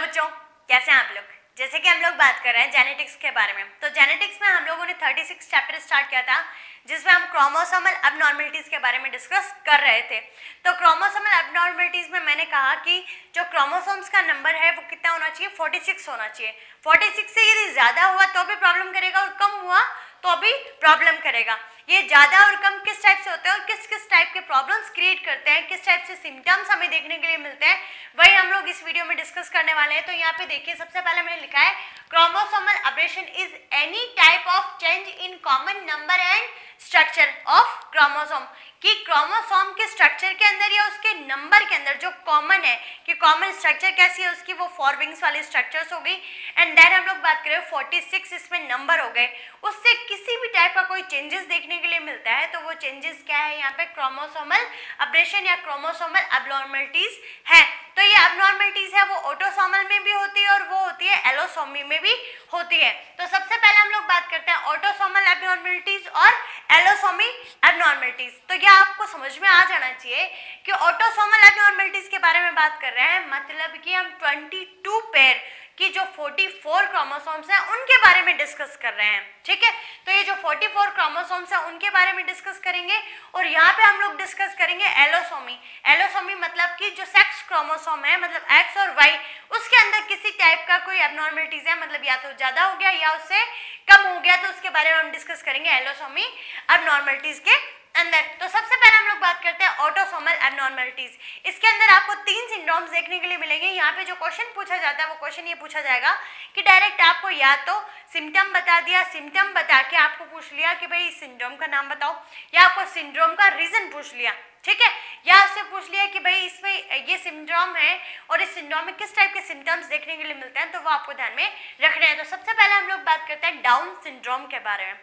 बच्चों, कैसे हैं आप लोग। जैसे कि हम लोग बात कर रहे हैं जेनेटिक्स के बारे में, तो जेनेटिक्स में हम लोगों ने 36 चैप्टर स्टार्ट किया था जिसमें हम क्रोमोसोमल एबनॉर्मलिटीज के बारे में डिस्कस कर रहे थे। तो क्रोमोसोमल एबनॉर्मलिटीज में मैंने कहा कि जो क्रोमोसोम्स का नंबर है वो कितना होना चाहिए, 46 होना चाहिए। 46 से यदि ज़्यादा हुआ तो भी प्रॉब्लम करेगा और कम हुआ तो भी प्रॉब्लम करेगा। ये ज़्यादा और कम किस टाइप से होते हैं और किस किस टाइप के प्रॉब्लम्स क्रिएट करते हैं, किस टाइप से सिम्टम्स हमें देखने के लिए मिलते हैं, वही हम लोग इस वीडियो में डिस्कस करने वाले हैं। तो यहाँ पे देखिए, सबसे पहले मैंने लिखा है chromosomal aberration is any type of change in common number and structure of chromosome, कि क्रोमोसोम के स्ट्रक्चर के अंदर या उसके नंबर के अंदर जो कॉमन है, कि कॉमन स्ट्रक्चर कैसी है उसकी, वो 4 विंग्स वाली स्ट्रक्चर्स हो गई। एंड देन हम लोग बात करें 46 इसमें नंबर हो गए, उससे किसी भी टाइप का कोई चेंजेस देखने के लिए मिलता है तो वो चेंजेस क्या है, यहाँ पे क्रोमोसोमल अबरेशन या क्रोमोसोमल एबनॉर्मलिटीज है। तो ये एबनॉर्मलिटीज है वो ऑटोसोमल में भी होती है और वो होती है एलोसोमी में भी होती है। तो सबसे पहले हम लोग बात करते हैं ऑटोसोमल एबनॉर्मलिटीज और एलोसोमी एबनॉर्मलिटीज। तो ये आपको समझ में आ जाना चाहिए कि ऑटोसोमल एबनॉर्मलिटीज के बारे में बात कर रहे हैं, मतलब कि हम 22 पेयर की जो 44 क्रोमोसोम्स हैं उनके बारे में डिस्कस कर रहे हैं, ठीक है। तो ये जो 44 क्रोमोसोम्स हैं उनके बारे में डिस्कस करेंगे और यहाँ पे हम लोग डिस्कस करेंगे एलोसोमी। एलोसोमी मतलब कि जो सेक्स क्रोमोसोम है, मतलब एक्स और वाई, उसके अंदर किसी टाइप का कोई एबनॉर्मलिटीज है, मतलब या तो ज़्यादा हो गया या उससे कम हो गया, तो उसके बारे में हम डिस्कस करेंगे एलोसोमी एबनॉर्मलिटीज के अंदर। तो सबसे पहले हम लोग बात करते हैं ऑटोसोमल एबनॉर्मलिटीज। इसके अंदर आपको 3 सिंड्रोम्स देखने के लिए मिलेंगे। यहाँ पे जो क्वेश्चन पूछा जाता है वो क्वेश्चन ये पूछा जाएगा कि डायरेक्ट आपको या तो सिम्टम बता दिया, सिम्टम बता के आपको पूछ लिया कि भाई सिंड्रोम का नाम बताओ, या आपको सिंड्रोम का रीजन पूछ लिया, ठीक है, या उससे पूछ लिया कि भाई इसमें ये सिंड्रोम है और इस सिंड्रोम में किस टाइप के सिम्टम्स देखने के लिए मिलते हैं, तो वो आपको ध्यान में रखने हैं। तो सबसे पहले हम लोग बात करते हैं डाउन सिंड्रोम के बारे में।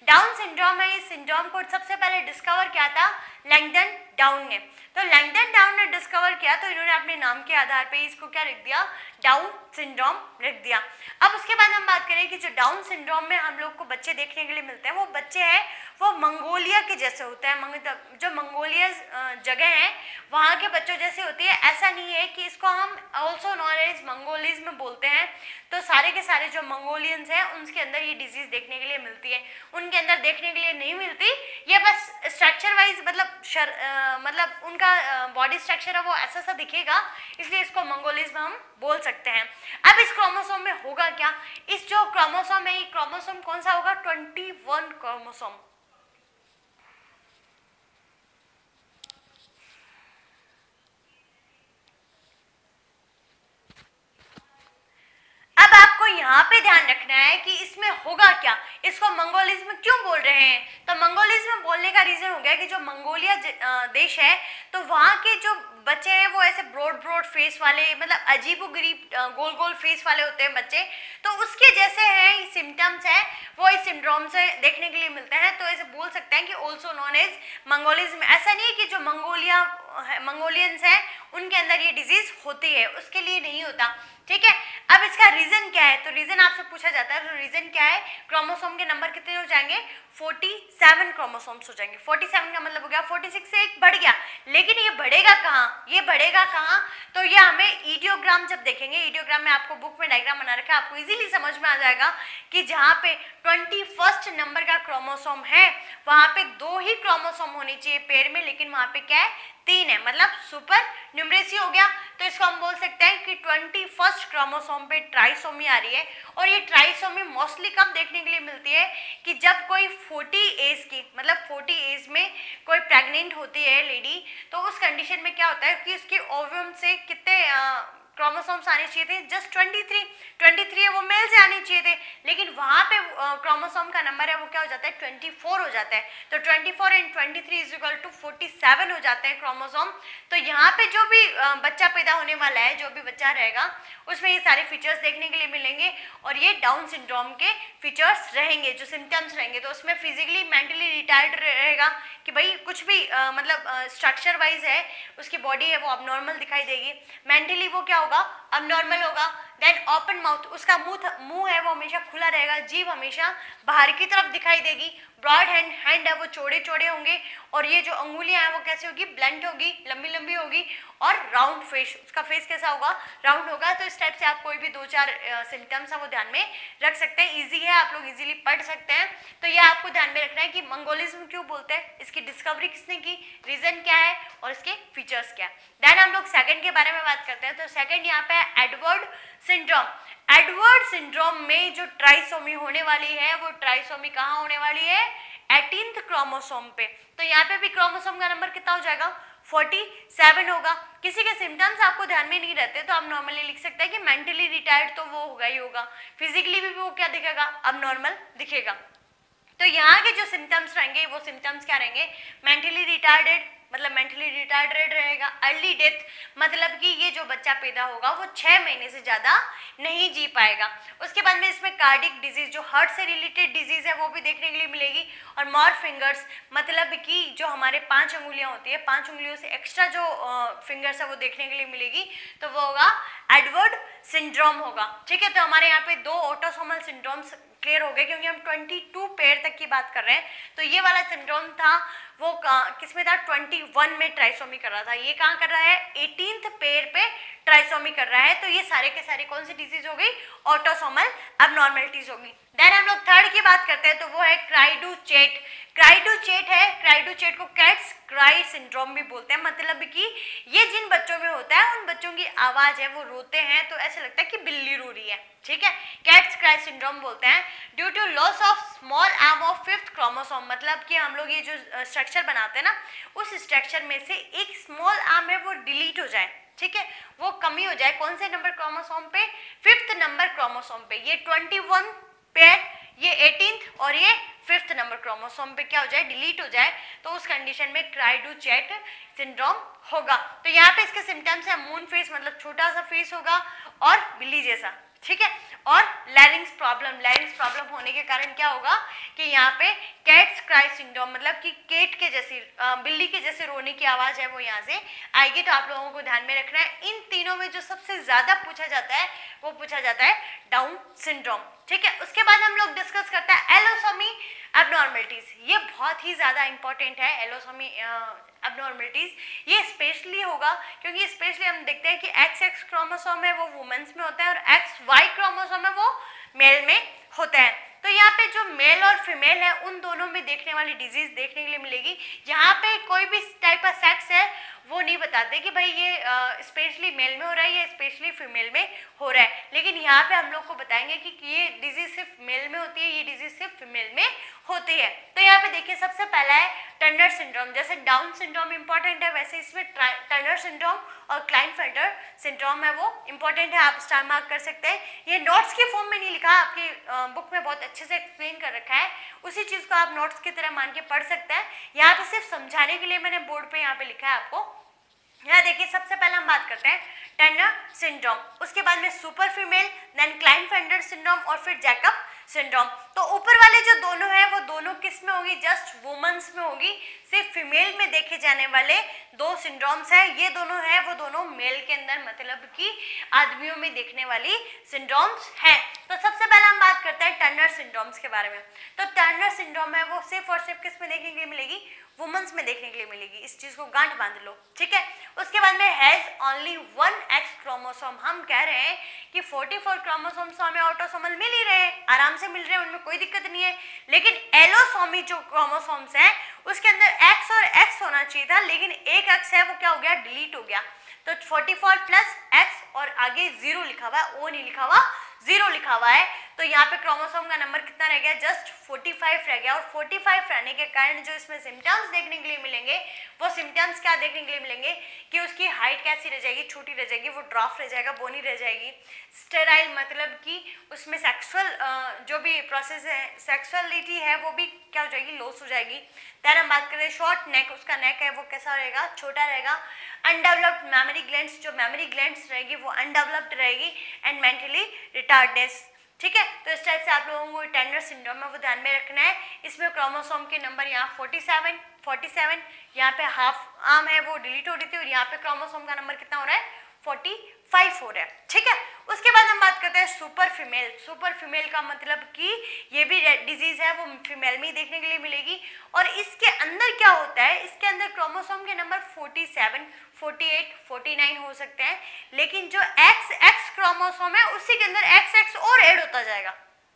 डाउन सिंड्रोम है, इस सिंड्रोम को सबसे पहले डिस्कवर किया था लैंगडन डाउन ने। तो लैंगडन डाउन ने डिस्कवर किया तो इन्होंने अपने नाम के आधार पे इसको क्या लिख दिया, डाउन सिंड्रोम लिख दिया। अब उसके बाद हम बात करें कि जो डाउन सिंड्रोम में हम लोग को बच्चे देखने के लिए मिलते हैं, वो बच्चे हैं वो मंगोलिया के जैसे होते हैं। जो मंगोलिया जगह है वहाँ के बच्चों जैसे होती है। ऐसा नहीं है कि इसको हम ऑल्सो नॉन एज मंगोलिज में बोलते हैं, तो सारे के सारे जो मंगोलियंस हैं उनके अंदर ये डिजीज देखने के लिए मिलती है, उनके अंदर देखने के लिए नहीं मिलती। ये बस स्ट्रक्चर वाइज मतलब उनका बॉडी स्ट्रक्चर है वो ऐसा सा दिखेगा, इसलिए इसको मंगोलिज्म हम बोल सकते हैं। अब इस क्रोमोसोम में होगा क्या, इस जो क्रोमोसोम है, ये क्रोमोसोम कौन सा होगा, 21 क्रोमोसोम। अब आपको यहाँ पे ध्यान रखना है कि इसमें होगा क्या, इसको मंगोलिज्म क्यों बोल रहे हैं। तो मंगोलिज्म बोलने का रीजन हो गया कि जो मंगोलिया देश है तो वहाँ के जो बच्चे हैं वो ऐसे ब्रॉड फेस वाले, मतलब अजीबोगरीब गोल गोल फेस वाले होते हैं बच्चे, तो उसके जैसे हैं सिम्टम्स हैं वो इस सिंड्रोम से देखने के लिए मिलते हैं। तो ऐसे बोल सकते हैं कि ऑल्सो नॉन एज मंगोलिज्म। ऐसा नहीं है कि जो मंगोलियंस हैं उनके अंदर ये डिजीज होती है, उसके लिए नहीं होता, ठीक है। अब इसका रीजन क्या है, तो रीजन आपसे पूछा जाता है, तो रीजन क्या है, क्रोमोसोम के नंबर कितने हो जाएंगे, 47 क्रोमोसोम्स हो जाएंगे। 47 का मतलब हो गया 46 से एक बढ़ गया, लेकिन ये बढ़ेगा कहाँ, ये बढ़ेगा कहाँ, तो ये हमें ईडियोग्राम जब देखेंगे, ईडियोग्राम में आपको बुक में डायग्राम बना रखा है, आपको इजीली समझ में आ जाएगा कि जहाँ पे 21 नंबर का क्रोमोसोम है वहाँ पे 2 ही क्रोमोसोम होने चाहिए पेयर में, लेकिन वहाँ पे क्या है, 3 है, मतलब सुपर न्यूमरेसी हो गया। तो इसको हम बोल सकते हैं कि 21 क्रोमोसोम पे ट्राइसोमी आ रही है। और ये ट्राइसोमी मोस्टली कब देखने के लिए मिलती है, कि जब कोई 40 एज की, मतलब 40 एज में कोई प्रेग्नेंट होती है लेडी, तो उस कंडीशन में क्या होता है कि उसके ओवम से कितने क्रोमोसोम्स आने चाहिए थे, जस्ट 23 है, वो मेल से आने चाहिए थे, लेकिन वहाँ पे क्रोमोसोम का नंबर है वो क्या हो जाता है, 24 हो जाता है। तो 24 एंड 23 इज इक्वल टू 47 हो जाते हैं क्रोमोसोम। तो यहाँ पे जो भी बच्चा पैदा होने वाला है, जो भी बच्चा रहेगा, उसमें ये सारे फीचर्स देखने के लिए मिलेंगे और ये डाउन सिंड्रोम के फीचर्स रहेंगे, जो सिम्टम्स रहेंगे। तो उसमें फिजिकली मेंटली रिटायर्ड रहेगा कि भाई कुछ भी मतलब स्ट्रक्चर वाइज है, उसकी बॉडी है वो अबनॉर्मल दिखाई देगी, मेंटली वो क्या होगा, अबनॉर्मल होगा, देन ओपन माउथ, उसका मुंह है वो हमेशा खुला रहेगा, जीभ हमेशा बाहर की तरफ दिखाई देगी, ब्रॉड हैंड है वो चौड़े चौड़े होंगे, और ये जो अंगुलियां हैं वो कैसे होगी, ब्लंट होगी, लंबी लंबी होगी, और राउंड फेस, उसका फेस कैसा होगा, राउंड होगा। तो इस टाइप से आप कोई भी 2-4 सिम्टम्स है वो ध्यान में रख सकते हैं, इजी है, आप लोग इजीली पढ़ सकते हैं। तो ये आपको ध्यान में रखना है कि मंगोलिज्म क्यों बोलते हैं, इसकी डिस्कवरी किसने की, रीजन क्या है और इसके फीचर्स क्या है। देन हम लोग सेकंड के बारे में बात करते हैं। तो सेकंड यहाँ पे है एडवर्ड सिंड्रोम। एडवर्ड सिंड्रोम में जो ट्राइसोमी होने वाली है वो ट्राइसोमी कहाँ होने वाली है, 18th क्रोमोसोम पे। तो यहाँ पे भी क्रोमोसोम का नंबर कितना हो जाएगा, 47 होगा। किसी के सिम्टम्स आपको ध्यान में नहीं रहते तो आप नॉर्मली लिख सकते हैं कि मेंटली रिटायर्ड, तो वो होगा ही होगा, फिजिकली भी वो क्या दिखेगा, अब नॉर्मल दिखेगा। तो यहाँ के जो सिम्टम्स रहेंगे वो सिम्टम्स क्या रहेंगे, मेंटली रिटार्डेड मतलब मेंटली रिटार्डेड रहेगा, अर्ली डेथ मतलब कि ये जो बच्चा पैदा होगा वो 6 महीने से ज़्यादा नहीं जी पाएगा। उसके बाद में इसमें कार्डिक डिजीज, जो हार्ट से रिलेटेड डिजीज है वो भी देखने के लिए मिलेगी, और मोर फिंगर्स मतलब कि जो हमारे 5 उंगलियां होती है, 5 उंगलियों से एक्स्ट्रा जो फिंगर्स है वो देखने के लिए मिलेगी, तो वो होगा एडवर्ड सिंड्रोम होगा। ठीक है, तो हमारे यहाँ पे 2 ऑटोसोमल सिंड्रोम्स क्लियर हो गए, क्योंकि हम 22 पेयर तक की बात कर रहे हैं। तो ये वाला सिंड्रोम था वो किसमें था, 21 में ट्राइसोमी कर रहा था, ये कहाँ कर रहा है, 18th पेयर पे ट्राइसोमी कर रहा है। तो ये सारे के सारे कौन सी डिजीज हो गई, ऑटोसोमल अबनॉर्मलिटीज होगी। देन हम लोग थर्ड की बात करते हैं, तो वो है क्राइडू-चेट। क्राइडू-चेट है, क्राइडू-चेट को कैट्स क्राई सिंड्रोम भी बोलते हैं, मतलब कि ये जिन बच्चों में होता है उन बच्चों की आवाज है वो रोते हैं तो ऐसा लगता है कि बिल्ली रो रही है। ठीक है, कैट्स क्राई सिंड्रोम बोलते हैं। Due to loss of small arm of 5th chromosome, मतलब कि हम लोग ये जो स्ट्रक्चर बनाते हैं ना, उस स्ट्रक्चर में से एक स्मॉल आर्म है वो डिलीट हो जाए, ठीक है, वो कमी हो जाए, कौन से नंबर क्रोमोसोम पे, 5th नंबर क्रोमोसोम पे। ये 21 पे, ये 18th और ये 5th नंबर क्रोमोसोम पे क्या हो जाए, डिलीट हो जाए, तो उस कंडीशन में क्राइडू-चेट सिंड्रोम होगा। तो यहाँ पे इसके सिम्टम्स है मून फेस, मतलब छोटा सा फेस होगा और बिल्ली जैसा, ठीक है, और लैरिंग्स प्रॉब्लम होने के कारण क्या होगा कि यहाँ पे कैट्स क्राई सिंड्रोम मतलब कि केट के जैसी, बिल्ली के जैसे रोने की आवाज है वो यहाँ से आएगी। तो आप लोगों को ध्यान में रखना है, इन तीनों में जो सबसे ज्यादा पूछा जाता है वो पूछा जाता है डाउन सिंड्रोम। ठीक है, उसके बाद हम लोग डिस्कस करते हैं एलोसोमी एबनॉर्मलिटीज। ये बहुत ही ज्यादा इंपॉर्टेंट है एलोसोमी एबनॉर्मलिटीज। ये स्पेशली होगा क्योंकि स्पेशली हम देखते हैं कि XX क्रोमोसोम है वो वुमेन्स में होता है और XY क्रोमोसोम है वो मेल में होता है। तो यहाँ पे जो मेल और फीमेल है उन दोनों में देखने वाली डिजीज देखने के लिए मिलेगी। यहाँ पे कोई भी टाइप का सेक्स है वो नहीं बताते कि भाई ये स्पेशली मेल में हो रहा है या स्पेशली फीमेल में हो रहा है, लेकिन यहाँ पे हम लोग को बताएंगे कि ये डिजीज सिर्फ मेल में होती है, ये डिजीज सिर्फ फीमेल में होती है। तो यहाँ पे देखिए सबसे पहला है टर्नर सिंड्रोम। जैसे डाउन सिंड्रोम इंपॉर्टेंट है वैसे इसमें टर्नर सिंड्रोम और क्लाइनफेल्टर सिंड्रोम है वो इंपॉर्टेंट है, आप स्टार मार्क कर सकते हैं। ये नोट्स के फॉर्म में नहीं लिखा, आपकी बुक में बहुत अच्छे से एक्सप्लेन कर रखा है, उसी चीज को आप नोट्स की तरह मान के पढ़ सकते हैं। यहाँ पे सिर्फ समझाने के लिए मैंने बोर्ड पे यहाँ पे लिखा है आपको। यहाँ देखिए सबसे पहले हम बात करते हैं टर्नर सिंड्रोम, उसके बाद में super female, then Klinefelter syndrome और फिर जैकब सिंड्रोम। तो ऊपर वाले जो दोनों हैं वो दोनों किस में होगी, जस्ट वुमेन्स में होगी। सिर्फ फीमेल में देखे जाने वाले 2 सिंड्रोम्स हैं, ये दोनों हैं वो दोनों मेल के अंदर मतलब कि आदमियों में देखने वाली सिंड्रोम्स हैं। तो सबसे पहले हम बात करते हैं टर्नर सिंड्रोम्स के बारे में। तो टर्नर सिंड्रोम है वो सिर्फ और सिर्फ किस में देखने के लिए मिलेगी, वुमेन्स में देखने के लिए मिलेगी। इस चीज को गांठ बांध लो, ठीक है। उसके बाद में हैज ओनली 1 X क्रोमोसोम। हम कह रहे हैं कि 44 क्रोमोसोम्स तो हमें ऑटोसोमल मिल ही रहे हैं, आराम से मिल रहे हैं, उनमें कोई दिक्कत नहीं है, लेकिन एलोसोमी जो क्रोमोसोम्स हैं उसके अंदर X और X होना चाहिए था, लेकिन एक X है वो क्या हो गया, डिलीट हो गया। तो 44 प्लस X और आगे 0 लिखा हुआ है, O नहीं लिखा हुआ, 0 लिखा हुआ है। तो यहाँ पे क्रोमोसोम का नंबर कितना रह गया, जस्ट 45 रह गया। और 45 रहने के कारण जो इसमें सिम्टम्स देखने के लिए मिलेंगे वो सिम्टम्स क्या देखने के लिए मिलेंगे कि उसकी हाइट कैसी रह जाएगी, छोटी रह जाएगी, वो ड्राफ्ट रह जाएगा, बोनी रह जाएगी। स्टेराइल मतलब कि उसमें सेक्सुअल जो भी प्रोसेस है, सेक्सुअलिटी है वो भी क्या हो जाएगी, लॉस हो जाएगी। देन हम बात करें शॉर्ट नेक, उसका नेक है वो कैसा रहेगा, छोटा रहेगा। अनडेवलप्ड मेमोरी ग्लैंड्स, जो मेमोरी ग्लैंड्स रहेगी वो अनडेवलप्ड रहेगी। एंड मेंटली रिटार्डनेस, ठीक है। तो इस टाइप से आप लोगों को टर्नर सिंड्रोम है वो ध्यान में रखना है। इसमें क्रोमोसोम के नंबर यहाँ 47, यहाँ पे हाफ आर्म है वो डिलीट हो रही थी और यहाँ पे क्रोमोसोम का नंबर कितना हो रहा है, 45 हो रहा है, ठीक है। उसके बाद हम बात होता है सुपर फीमेल। सुपर फीमेल का मतलब कि ये भी डिजीज है वो फीमेल में ही देखने के लिए मिलेगी। और इसके अंदर क्या होता है, इसके अंदर क्रोमोसोम के नंबर 47, 48, 49 हो सकते हैं, लेकिन जो XX क्रोमोसोम है उसी के अंदर XX और ऐड होता जाएगा,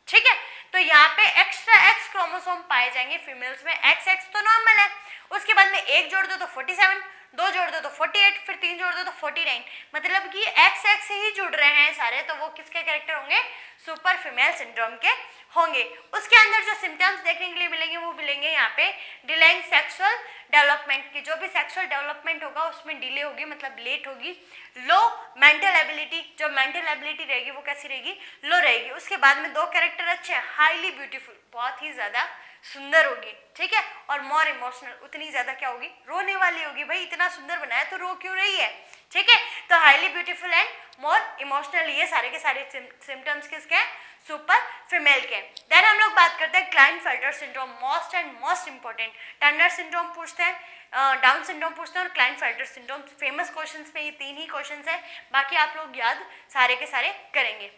ठीक है। तो यहाँ पे एक्स्ट्रा X क्रोमोसोम पाए जाएंगे फीमेल्स में। XX तो नॉर्मल है, उसके बाद में एक जोड़ दो तो 47, दो जोड़ दो तो 48, फिर तीन जोड़ दो तो 49, मतलब कि XX से ही जुड़ रहे हैं सारे, तो वो किसके कैरेक्टर होंगे, सुपर फीमेल सिंड्रोम के होंगे। उसके अंदर जो सिम्टम्स देखने के लिए मिलेंगे वो मिलेंगे यहाँ पे डिलेइंग सेक्सुअल डेवलपमेंट की, जो भी सेक्सुअल डेवलपमेंट होगा उसमें डिले होगी, मतलब लेट होगी। लो मेंटल एबिलिटी, जो मेंटल एबिलिटी रहेगी वो कैसी रहेगी, लो रहेगी। उसके बाद में दो कैरेक्टर अच्छे हैं, हाईली ब्यूटीफुल, बहुत ही ज्यादा सुंदर होगी, ठीक है। और मोर इमोशनल, उतनी ज्यादा क्या होगी, रोने वाली होगी, भाई इतना सुंदर बनाया तो रो क्यों रही है, ठीक है। तो highly beautiful and more emotional, ये सारे के सारे सिम्टम्स किसके हैं, सुपर फीमेल के। देन हम लोग बात करते हैं Klinefelter syndrome, most and most important. Turner syndrome पूछते हैं, डाउन सिंड्रोम पूछते हैं और क्लाइनफेल्टर सिंड्रोम। फेमस क्वेश्चंस में ये तीन ही क्वेश्चंस है, बाकी आप लोग याद सारे के सारे करेंगे।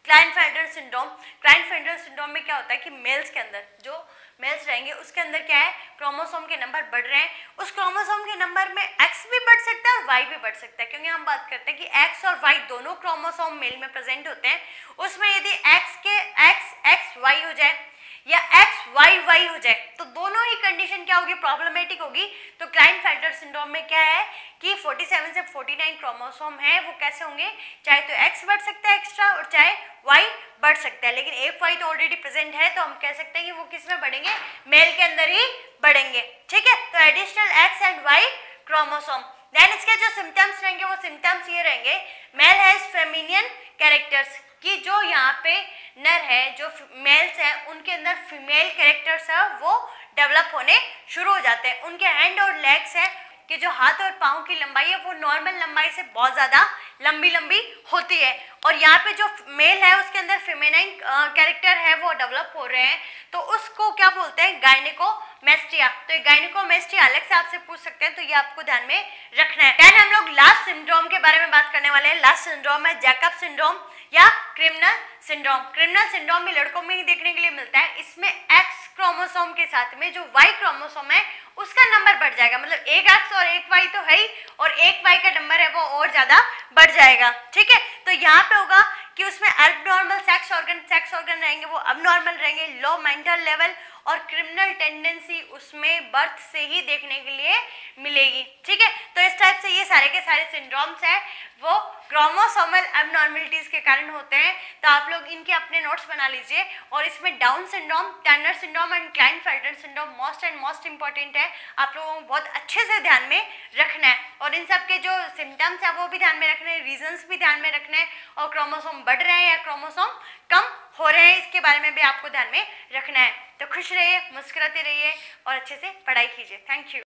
क्लाइनफेल्टर सिंड्रोम, क्लाइनफेल्टर सिंड्रोम में क्या होता है कि मेल्स के अंदर, जो मेल्स रहेंगे उसके अंदर क्या है, क्रोमोसोम के नंबर बढ़ रहे हैं, उस क्रोमोसोम के नंबर में X भी बढ़ सकता है और Y भी बढ़ सकता है, क्योंकि हम बात करते हैं कि X और Y दोनों क्रोमोसोम मेल में प्रेजेंट होते हैं। उसमें यदि X के XX Y हो जाए या XYY हो जाए तो दोनों ही कंडीशन क्या होगी, प्रॉब्लमेटिक होगी। तो क्लाइनफेल्टर सिंड्रोम में क्या है कि 47 से 49 क्रोमोसोम है, वो कैसे होंगे, चाहे तो X बढ़ सकता है एक्स्ट्रा और चाहे Y बढ़ सकता है, लेकिन एक Y तो ऑलरेडी प्रेजेंट है, तो हम कह सकते हैं कि वो किस में बढ़ेंगे, मेल के अंदर ही बढ़ेंगे, ठीक है। तो additional X and Y chromosome. Then इसके जो सिम्टम्स रहेंगे वो सिम्टम्स ये रहेंगे, मेल हैज फेमिनियन कैरेक्टर्स, कि जो यहाँ पे नर है, जो मेल्स है उनके अंदर फीमेल कैरेक्टर्स है वो डेवलप होने शुरू हो जाते हैं। उनके हैंड और लेग्स है कि जो हाथ और पाँव की लंबाई है वो नॉर्मल लंबाई से बहुत ज़्यादा लंबी लंबी होती है। और यहाँ पे जो मेल है उसके अंदर फेमिनाइन कैरेक्टर है वो डेवलप हो रहे हैं, तो उसको क्या बोलते हैं, गायनेकोमेस्टिया। तो ये गायनेकोमेस्टिया अलग से आपसे पूछ सकते हैं, तो ये आपको ध्यान में रखना है। देन हम लोग लास्ट सिंड्रोम के बारे में बात करने वाले हैं। लास्ट सिंड्रोम है जैकब सिंड्रोम या क्रिमिनल सिंड्रोम। क्रिमिनल सिंड्रोम भी लड़कों में ही देखने के लिए मिलता है। इसमें X क्रोमोसोम के साथ में जो Y क्रोमोसोम है उसका नंबर बढ़ जाएगा, मतलब एक X और एक Y तो है ही, और एक Y का नंबर है वो और ज्यादा बढ़ जाएगा, ठीक है। तो यहाँ पे होगा कि उसमें एब्नॉर्मल सेक्स ऑर्गन रहेंगे, वो अबनॉर्मल रहेंगे, लो मेंटल लेवल और क्रिमिनल टेंडेंसी उसमें बर्थ से ही देखने के लिए मिलेगी, ठीक है। तो इस टाइप से ये सारे के सारे सिंड्रोम्स हैं वो क्रोमोसोमल एबनॉर्मलिटीज के कारण होते हैं। तो आप लोग इनके अपने नोट्स बना लीजिए, और इसमें down syndrome, Turner syndrome and Klinefelter syndrome most and most important है, आप लोगों को बहुत अच्छे से ध्यान में रखना है। और इन सब के जो सिम्टम्स है वो भी ध्यान में रखने हैं, रीजंस भी ध्यान में रखना है, और क्रोमोसोम बढ़ रहे हैं या क्रोमोसोम कम हो रहे हैं इसके बारे में भी आपको ध्यान में रखना है। तो खुश रहिए, मुस्कुराते रहिए और अच्छे से पढ़ाई कीजिए। Thank you.